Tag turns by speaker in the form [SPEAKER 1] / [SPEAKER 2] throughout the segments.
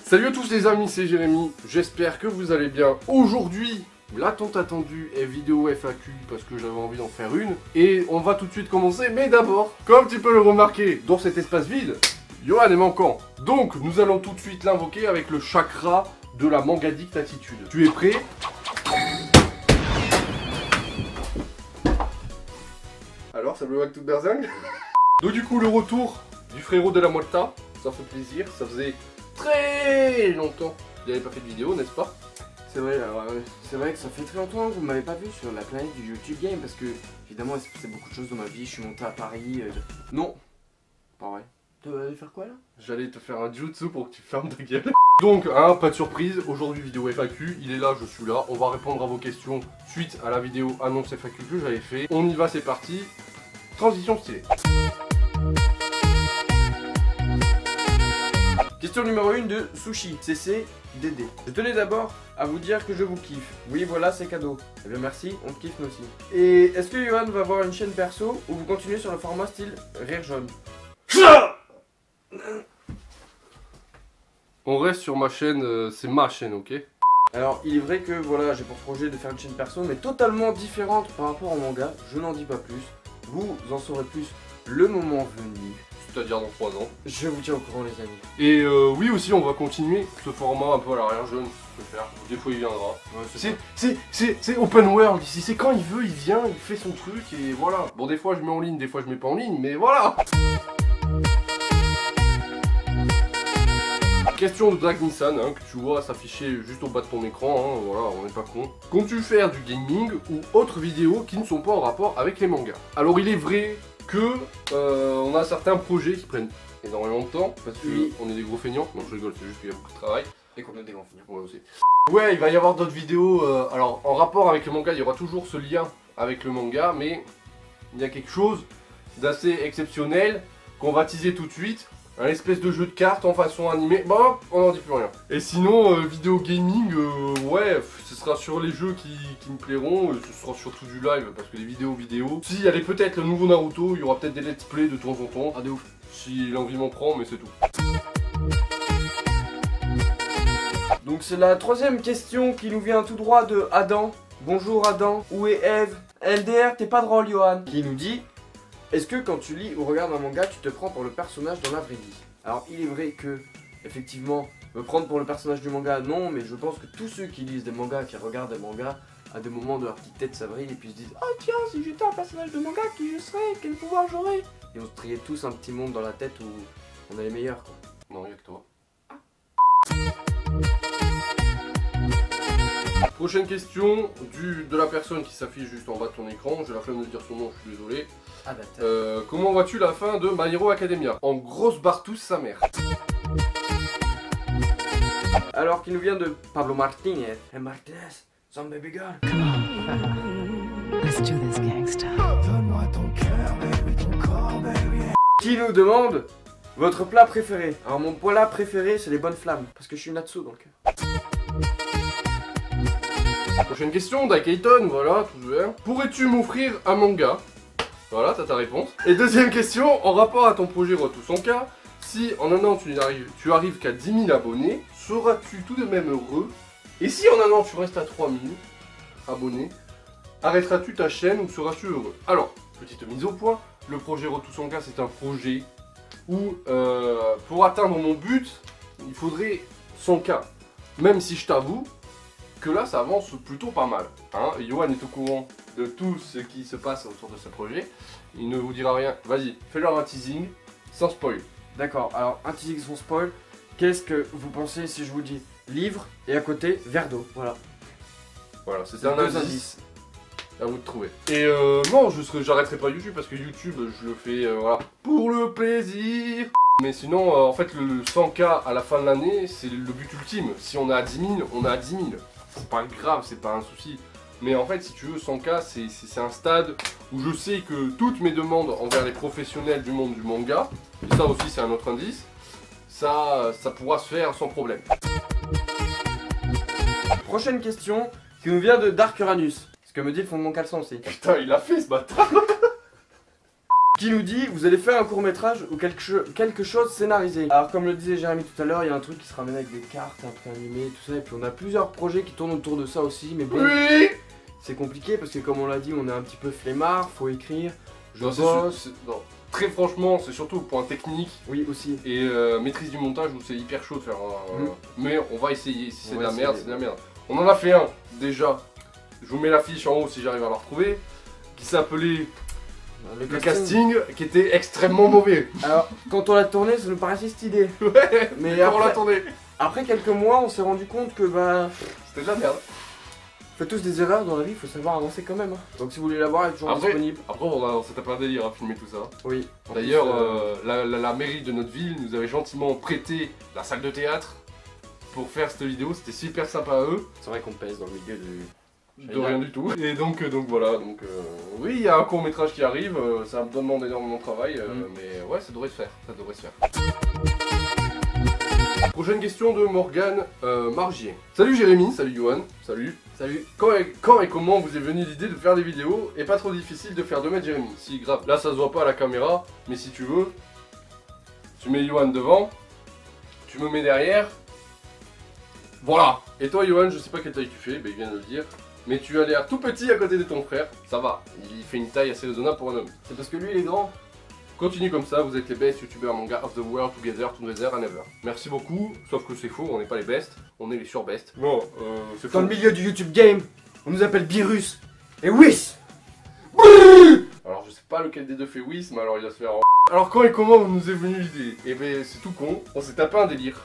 [SPEAKER 1] Salut à tous les amis, c'est Jérémy, j'espère que vous allez bien. Aujourd'hui, la tant attendue est vidéo FAQ parce que j'avais envie d'en faire une. Et on va tout de suite commencer, mais d'abord, comme tu peux le remarquer, dans cet espace vide, Johan est manquant. Donc nous allons tout de suite l'invoquer avec le chakra de la mangadicte attitude. Tu es prêt? Alors, ça me va toute berzingue. Donc du coup, le retour du frérot de la Molta, ça fait plaisir, ça faisait très longtemps qu'il n'avait pas fait de vidéo, n'est-ce pas?
[SPEAKER 2] C'est vrai, alors c'est vrai que ça fait très longtemps que vous m'avez pas vu sur la planète du YouTube Game parce que évidemment il s'est passé beaucoup de choses dans ma vie, je suis monté à Paris. Non, pas vrai. Tu vas aller faire quoi là?
[SPEAKER 1] J'allais te faire un jutsu pour que tu fermes ta gueule. Donc, hein, pas de surprise, aujourd'hui vidéo FAQ, il est là, je suis là, on va répondre à vos questions suite à la vidéo annonce FAQ que j'avais fait. On y va, c'est parti. Transition stylée.
[SPEAKER 2] Question numéro 1 de Sushi, CC, DD. Je tenais d'abord à vous dire que je vous kiffe. Oui, voilà, c'est cadeau. Eh bien, merci, on te kiffe nous aussi. Et est-ce que Johan va avoir une chaîne perso ou vous continuez sur le format style rire jaune?
[SPEAKER 1] On reste sur ma chaîne, c'est ma chaîne, ok?
[SPEAKER 2] Alors, il est vrai que voilà, j'ai pour projet de faire une chaîne perso, mais totalement différente par rapport au manga. Je n'en dis pas plus. Vous en saurez plus le moment venu.
[SPEAKER 1] C'est-à-dire dans 3 ans.
[SPEAKER 2] Je vous tiens au courant, les amis.
[SPEAKER 1] Et oui aussi, on va continuer ce format un peu à l'arrière jeune, je peux faire. Des fois il viendra.
[SPEAKER 2] Ouais,
[SPEAKER 1] c'est open world ici, c'est quand il veut, il vient, il fait son truc et voilà. Bon, des fois je mets en ligne, des fois je mets pas en ligne, mais voilà. Question de Drag Nissan, hein, que tu vois s'afficher juste au bas de ton écran, hein, voilà, on n'est pas con. Comptes-tu faire du gaming ou autres vidéos qui ne sont pas en rapport avec les mangas? Alors il est vrai que on a certains projets qui prennent énormément de temps, parce que
[SPEAKER 2] oui,
[SPEAKER 1] on est des gros feignants, non je rigole, c'est juste qu'il y a beaucoup de travail.
[SPEAKER 2] et qu'on a des grands films.
[SPEAKER 1] Ouais, aussi. Ouais, il va y avoir d'autres vidéos, alors en rapport avec le manga, il y aura toujours ce lien avec le manga, mais il y a quelque chose d'assez exceptionnel qu'on va teaser tout de suite. Un espèce de jeu de cartes en façon animée, bon, on n'en dit plus rien. Et sinon, vidéo gaming, ouais, ce sera sur les jeux qui me plairont, ce sera surtout du live, parce que les vidéos, si, allez, peut-être le nouveau Naruto, il y aura peut-être des let's play de temps en temps.
[SPEAKER 2] Ah, de ouf.
[SPEAKER 1] Si l'envie m'en prend, mais c'est tout.
[SPEAKER 2] Donc c'est la troisième question qui nous vient tout droit de Adam. Bonjour Adam, où est Eve? LDR, t'es pas drôle Johan. Qui nous dit: est-ce que quand tu lis ou regardes un manga, tu te prends pour le personnage dans la vraie vie? Alors il est vrai que, effectivement, me prendre pour le personnage du manga, non, mais je pense que tous ceux qui lisent des mangas, qui regardent des mangas, à des moments de leur petite tête s'avrillent et puis se disent: oh tiens, si j'étais un personnage de manga, qui je serais? Quel pouvoir j'aurais? Et on se triait tous un petit monde dans la tête où on est les meilleurs, quoi.
[SPEAKER 1] Non, il y a que toi. Prochaine question de la personne qui s'affiche juste en bas de ton écran. J'ai la flemme de dire son nom, je suis désolé.
[SPEAKER 2] Ah bah
[SPEAKER 1] comment vois-tu la fin de My Hero Academia? En grosse bartousse sa mère.
[SPEAKER 2] Alors qu'il nous vient de Pablo Martinez. Hey Martinez, some baby girl.
[SPEAKER 3] Come on. Let's do this, gangsta.
[SPEAKER 2] Donne-moi ton cœur, baby, ton corps, baby. Qui nous demande votre plat préféré? Alors mon plat préféré, c'est les bonnes flammes, parce que je suis Natsu donc.
[SPEAKER 1] Prochaine question d'Akeiton, voilà, tout bien. Pourrais-tu m'offrir un manga? Voilà, t'as ta réponse. Et deuxième question, en rapport à ton projet Retour son cas, si en un an tu arrives qu'à 10 000 abonnés, seras-tu tout de même heureux? Et si en un an tu restes à 3 000 abonnés, arrêteras-tu ta chaîne ou seras-tu heureux? Alors, petite mise au point, le projet Retour son cas, c'est un projet où pour atteindre mon but, il faudrait 100K. Même si je t'avoue que là ça avance plutôt pas mal. Hein, Johan est au courant de tout ce qui se passe autour de ce projet. Il ne vous dira rien. Vas-y, fais-leur un teasing sans spoil.
[SPEAKER 2] D'accord, alors un teasing sans spoil. Qu'est-ce que vous pensez si je vous dis livre et à côté verre d'eau? Voilà.
[SPEAKER 1] Voilà, c'était un indice. À vous de trouver. Et non, j'arrêterai pas YouTube parce que YouTube je le fais voilà, pour le plaisir. Mais sinon, en fait, le 100K à la fin de l'année, c'est le but ultime. Si on est à 10 000, on est à 10 000. C'est pas grave, c'est pas un souci. Mais en fait, si tu veux, 100K, c'est un stade où je sais que toutes mes demandes envers les professionnels du monde du manga, et ça aussi c'est un autre indice, ça pourra se faire sans problème.
[SPEAKER 2] Prochaine question qui nous vient de Dark Uranus. Ce que me dit le fond de mon caleçon aussi.
[SPEAKER 1] Putain, il a fait ce bâtard.
[SPEAKER 2] qui nous dit vous allez faire un court-métrage ou quelque chose scénarisé. Alors comme le disait Jérémy tout à l'heure, il y a un truc qui se ramène avec des cartes un peu animées, tout ça, et puis on a plusieurs projets qui tournent autour de ça aussi, mais bon,
[SPEAKER 1] Oui.
[SPEAKER 2] c'est compliqué parce que comme on l'a dit, on est un petit peu flemmard, faut écrire, je
[SPEAKER 1] Non,
[SPEAKER 2] bosse.
[SPEAKER 1] non, très franchement, c'est surtout au point technique
[SPEAKER 2] Oui aussi.
[SPEAKER 1] et maîtrise du montage où c'est hyper chaud de faire un... Mais on va essayer, si c'est de la merde, c'est de la merde. On en a fait un, déjà. Je vous mets l'affiche en haut si j'arrive à la retrouver. Qui s'appelait le casting, qui était extrêmement mauvais.
[SPEAKER 2] Alors quand on l'a tourné, ça nous paraissait stylé.
[SPEAKER 1] Ouais,
[SPEAKER 2] Mais
[SPEAKER 1] comment on
[SPEAKER 2] après,
[SPEAKER 1] l'attendait?
[SPEAKER 2] après quelques mois, on s'est rendu compte que bah...
[SPEAKER 1] C'était de la merde.
[SPEAKER 2] Faites tous des erreurs dans la vie, il faut savoir avancer quand même. Hein. Donc si vous voulez la voir, elle est toujours
[SPEAKER 1] Après,
[SPEAKER 2] disponible.
[SPEAKER 1] Après on s'est tapé un délire à filmer tout ça.
[SPEAKER 2] Oui. En
[SPEAKER 1] D'ailleurs,
[SPEAKER 2] plus,
[SPEAKER 1] la mairie de notre ville nous avait gentiment prêté la salle de théâtre pour faire cette vidéo. C'était super sympa à eux.
[SPEAKER 2] c'est vrai qu'on pèse dans le milieu du...
[SPEAKER 1] De rien du tout. Et donc voilà, oui, il y a un court métrage qui arrive, ça me demande énormément de travail, mais ouais, ça devrait se faire, ça devrait se faire. Prochaine question de Morgane Margier. Salut Jérémy, salut Johan, salut.
[SPEAKER 2] Salut.
[SPEAKER 1] Quand et comment vous est venue l'idée de faire des vidéos et pas trop difficile de faire 2 mètres Jérémy? Si grave, là ça se voit pas à la caméra, mais si tu veux, tu mets Johan devant, tu me mets derrière, voilà. Et toi Johan, je sais pas quelle taille tu fais, ben il vient de le dire. Mais tu as l'air tout petit à côté de ton frère, ça va, il fait une taille assez raisonnable pour un homme.
[SPEAKER 2] C'est parce que lui, il est grand.
[SPEAKER 1] Continue comme ça, vous êtes les best youtubeurs manga of the world, together and ever. Merci beaucoup, sauf que c'est faux, on n'est pas les best, on est les surbest. Bon, c'est
[SPEAKER 2] Dans
[SPEAKER 1] faux.
[SPEAKER 2] le milieu du YouTube game, on nous appelle Virus et Whis.
[SPEAKER 1] Alors je sais pas lequel des deux fait whis, mais alors il va se faire en... Alors quand et comment nous est venue l'idée? Eh ben c'est tout con, on s'est tapé un délire.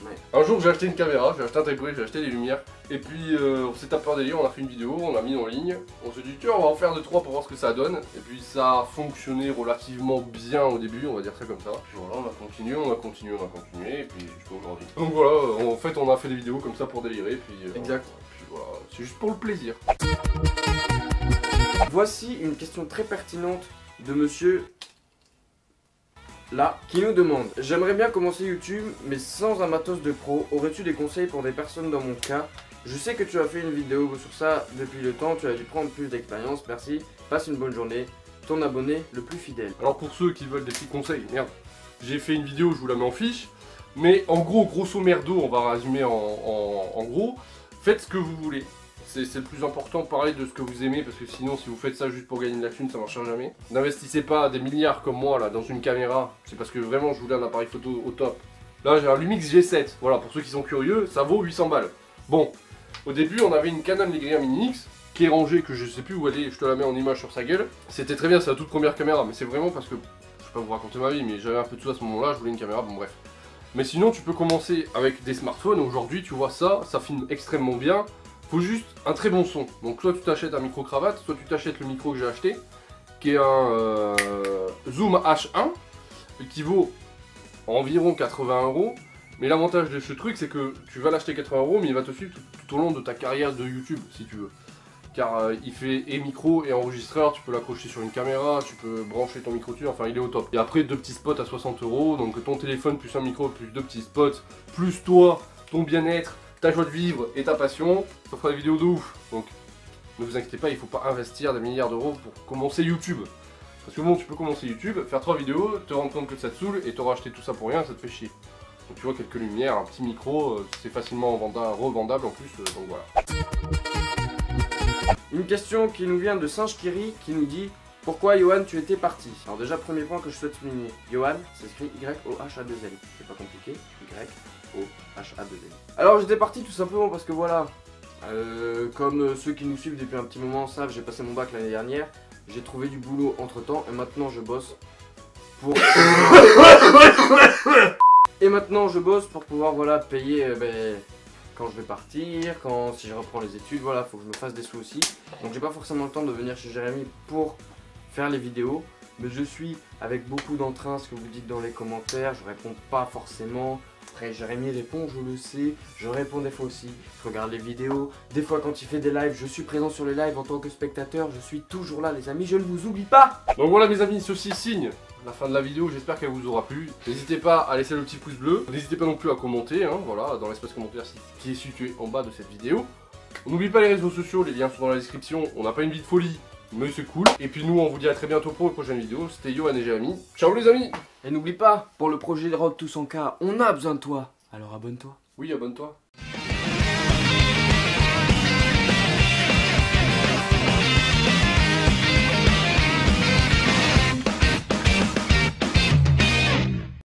[SPEAKER 2] Ouais.
[SPEAKER 1] Un jour j'ai acheté une caméra, j'ai acheté un trépied, j'ai acheté des lumières. Et puis on s'est tapé un délire, on a fait une vidéo, on l'a mis en ligne. On s'est dit tiens on va en faire 2-3 pour voir ce que ça donne. Et puis ça a fonctionné relativement bien au début, on va dire ça comme ça. Puis voilà, on a continué, et puis jusqu'à aujourd'hui. Donc voilà, en fait on a fait des vidéos comme ça pour délirer, puis...
[SPEAKER 2] Exact.
[SPEAKER 1] Puis voilà, c'est juste pour le plaisir.
[SPEAKER 2] Voici une question très pertinente de monsieur là qui nous demande: j'aimerais bien commencer YouTube mais sans un matos de pro, aurais-tu des conseils pour des personnes dans mon cas? Je sais que tu as fait une vidéo sur ça depuis le temps, tu as dû prendre plus d'expérience, merci, passe une bonne journée, ton abonné le plus fidèle.
[SPEAKER 1] Alors pour ceux qui veulent des petits conseils, merde, j'ai fait une vidéo, je vous la mets en fiche, mais en gros, grosso merdo, on va résumer en gros, faites ce que vous voulez. C'est le plus important, parler de ce que vous aimez, parce que sinon si vous faites ça juste pour gagner de la thune, ça marchera jamais. N'investissez pas des milliards comme moi là dans une caméra, c'est parce que vraiment je voulais un appareil photo au top. Là j'ai un Lumix G7, voilà, pour ceux qui sont curieux, ça vaut 800 balles. Bon, au début on avait une Canon Ligrea Mini X, qui est rangée, que je sais plus où elle est, je te la mets en image sur sa gueule. C'était très bien, c'est la toute première caméra, mais c'est vraiment parce que, je vais pas vous raconter ma vie, mais j'avais un peu de sous à ce moment-là, je voulais une caméra, bon bref. Mais sinon tu peux commencer avec des smartphones, aujourd'hui tu vois ça, ça filme extrêmement bien. Faut juste un très bon son. Donc soit tu t'achètes un micro cravate, soit tu t'achètes le micro que j'ai acheté, qui est un Zoom H1, qui vaut environ 80 €. Mais l'avantage de ce truc, c'est que tu vas l'acheter 80 €, mais il va te suivre tout au long de ta carrière de YouTube, si tu veux. Car il fait et micro et enregistreur, tu peux l'accrocher sur une caméra, tu peux brancher ton micro dessus, enfin il est au top. Et après 2 petits spots à 60 €, donc ton téléphone plus un micro plus 2 petits spots, plus toi, ton bien-être, ta joie de vivre et ta passion, ça fera des vidéos de ouf. Donc ne vous inquiétez pas, il faut pas investir des milliards d'euros pour commencer YouTube. Parce que bon, tu peux commencer YouTube, faire 3 vidéos, te rendre compte que ça te saoule et t'auras acheté tout ça pour rien, ça te fait chier. Donc tu vois, quelques lumières, un petit micro, c'est facilement revendable en plus, donc voilà.
[SPEAKER 2] Une question qui nous vient de Singe Kiri qui nous dit: pourquoi Johan tu étais parti? Alors déjà premier point que je souhaite souligner, Johan c'est écrit Y-O-H-A-2-N, c'est pas compliqué, Y-O-H-A-2-N. Alors j'étais parti tout simplement parce que voilà, comme ceux qui nous suivent depuis un petit moment savent, j'ai passé mon bac l'année dernière, j'ai trouvé du boulot entre temps et maintenant je bosse pour... et maintenant je bosse pour pouvoir voilà payer quand je vais partir, si je reprends les études, voilà, faut que je me fasse des sous aussi. Donc j'ai pas forcément le temps de venir chez Jérémy pour faire les vidéos, mais je suis avec beaucoup d'entrain, ce que vous dites dans les commentaires, je réponds pas forcément. Après Jérémy répond, je le sais, je réponds des fois aussi, je regarde les vidéos, des fois quand il fait des lives, je suis présent sur les lives en tant que spectateur, je suis toujours là les amis, je ne vous oublie pas.
[SPEAKER 1] Donc voilà mes amis, ceci signe la fin de la vidéo, j'espère qu'elle vous aura plu. N'hésitez pas à laisser le petit pouce bleu, n'hésitez pas non plus à commenter, hein, voilà, dans l'espace commentaire qui est situé en bas de cette vidéo. On n'oublie pas les réseaux sociaux, les liens sont dans la description, on n'a pas une vie de folie, mais c'est cool. Et puis nous, on vous dit à très bientôt pour une prochaine vidéo. C'était Yohan et Jérémy. Ciao les amis.
[SPEAKER 2] Et n'oublie pas, pour le projet de Road to 100K, on a besoin de toi. Alors abonne-toi.
[SPEAKER 1] Oui, abonne-toi.